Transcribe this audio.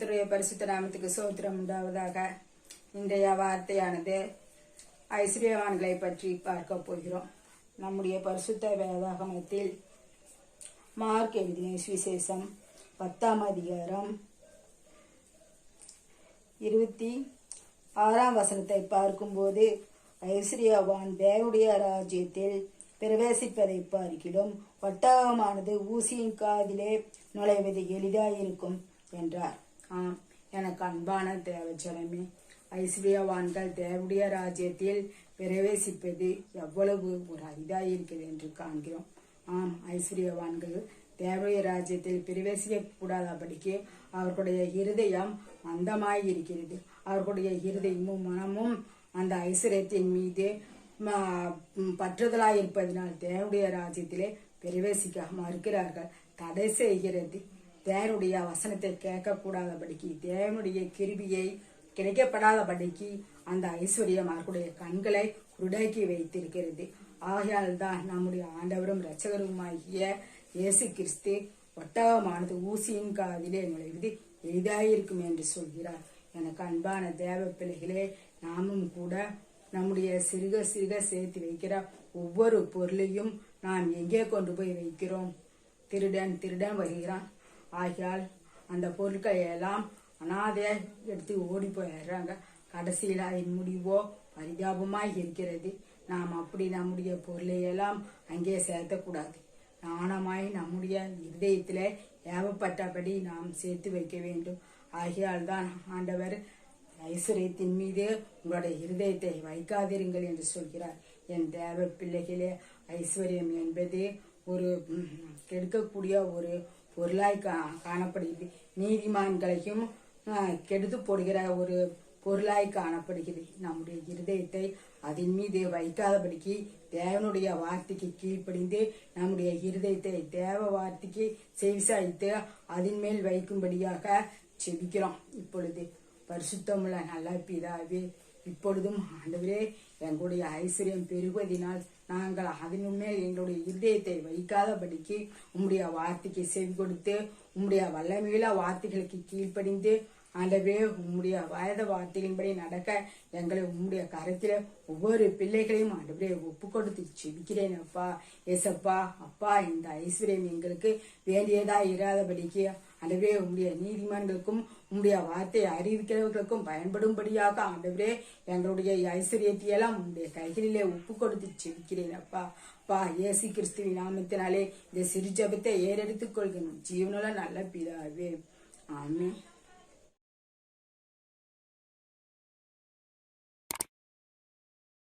கர்த்தருடைய பரிசுத்த நாமத்துக்கு சோத்திரம் உண்டாவதாக. இன்றைய வார்த்தையானது ஐஸ்வர்யவான்களை பற்றி பார்க்க போகிறோம். நம்முடைய பரிசுத்த வேதாகமத்தில் மார்க் எழுதின சுவிசேஷம் 10ஆம் அதிகாரம் 26ஆம் வசனத்தை பார்க்கும்போது, ஐஸ்வர்யவான் தேவனுடைய ராஜ்யத்தில் பிரவேசிப்பதை பார்க்கிலும் ஒட்டகமானது ஊசியின் காதிலே நுழைவது எளிதாயிருக்கும் என்றார். ஆம், எனக்கு அன்பான தேவஜனமே, ஐஸ்வர்யவான்கள் தேவனுடைய ராஜ்யத்தில் பிரவேசிப்பது எவ்வளவு ஒரு அரிதாயிருக்கிறது என்று காண்கிறோம். ஆம், ஐஸ்வர்யவான்கள் தேவனுடைய ராஜ்யத்தில் பிரவேசிக்க கூடாதபடிக்கு அவர்களுடைய இருதயம் மந்தமாயிருக்கிறது. அவர்களுடைய இருதயமும் மனமும் அந்த ஐஸ்வர்யத்தின் மீது பற்றுதலாயிருப்பதனால் தேவனுடைய ராஜ்யத்திலே பிரவேசிக்க மறுக்கிறார்கள். தடை செய்கிறது. தேவனுடைய வசனத்தை கேட்கக்கூடாதபடிக்கு, தேவனுடைய கிருபியை கிடைக்கப்படாதபடிக்கு அந்த ஐஸ்வர்யம் அவர்களுடைய கண்களை குருடாக்கி வைத்திருக்கிறது. ஆகையால் தான் நம்முடைய ஆண்டவரும் இரட்சகருமாகிய இயேசு கிறிஸ்து ஒட்டகமானது ஊசியின் காதிலே நுழைவது எளிதாயிருக்கும் என்று சொல்கிறார். எனக்கு அன்பான தேவ பிள்ளைகளே, நாமும் கூட நம்முடைய சிறுக சிறுக சேர்த்து வைக்கிற ஒவ்வொரு பொருளையும் நாம் எங்கே கொண்டு போய் வைக்கிறோம்? திருடன் வருகிறான். ஆகையால் அந்த பொருட்களை எல்லாம் அனாதையா எடுத்து ஓடி போயிடுறாங்க. கடைசியில் அதன் முடிவோ பரிதாபமாய் இருக்கிறது. நாம் அப்படி நம்முடைய பொருளை எல்லாம் அங்கே சேர்த்தக்கூடாது. நாணமாய் நம்முடைய இருதயத்திலே ஏவப்பட்டபடி நாம் சேர்த்து வைக்க வேண்டும். ஆகையால் தான் ஆண்டவர் ஐஸ்வர்யத்தின் மீது உங்களுடைய இருதயத்தை வைக்காதிருங்கள் என்று சொல்கிறார். என் தேவ பிள்ளைகளே, ஐஸ்வர்யம் என்பது ஒரு கெடுக்கக்கூடிய ஒரு பொருளாய் காணப்படுகிறது. நீதிமான்களையும் கெடுத்து போடுகிற ஒரு பொருளாய் காணப்படுகிறது. நம்முடைய இருதயத்தை அதன் மீது வைக்காதபடிக்கு தேவனுடைய வார்த்தைக்கு கீழ்ப்படிந்து நம்முடைய இருதயத்தை தேவ வார்த்தைக்கு செவிசாய்த்து அதன் மேல் வைக்கும்படியாக செபிக்கிறோம். இப்பொழுது பரிசுத்தமுள்ள நல்ல பிதாவே, இப்பொழுதும் ஆண்டவரே, எங்களுடைய ஐஸ்வர்யம் பெருகுவதினால் நாங்கள் அதன் மேல் எங்களுடைய இருதயத்தை வைக்காதபடிக்கு உம்முடைய வார்த்தைக்கு செவி கொடுத்து உம்முடைய வல்லமையுள்ள வார்த்தைகளுக்கு கீழ்ப்படிந்து ஆண்டவரே உம்முடைய வயத வார்த்தைகளின்படி நடக்க எங்களை உம்முடைய கரத்தில ஒவ்வொரு பிள்ளைகளையும் ஆண்டவரே ஒப்பு கொடுத்து செபிக்கிறேன். அப்பா ஏசப்பா, அப்பா, இந்த ஐஸ்வர்யம் எங்களுக்கு வேண்டியதா இராதபடிக்கு ஆண்டவரே உம்முடைய நீதிமான்களுக்கும் உம்முடைய வார்த்தையை அறிவிக்கிறவர்களுக்கும் பயன்படும்படியாக ஆண்டவரே எங்களுடைய ஐஸ்வர்யத்தையெல்லாம் உம்முடைய கைகளிலே ஒப்பு கொடுத்து செபிக்கிறேன். அப்பா இயேசு கிறிஸ்துவின் நாமத்தினாலே இந்த சிறு ஜெபத்தை ஏறெடுத்துக் கொள்கிறோம். ஜீவனுள்ள நல்ல பிதாவே, ஆமென்.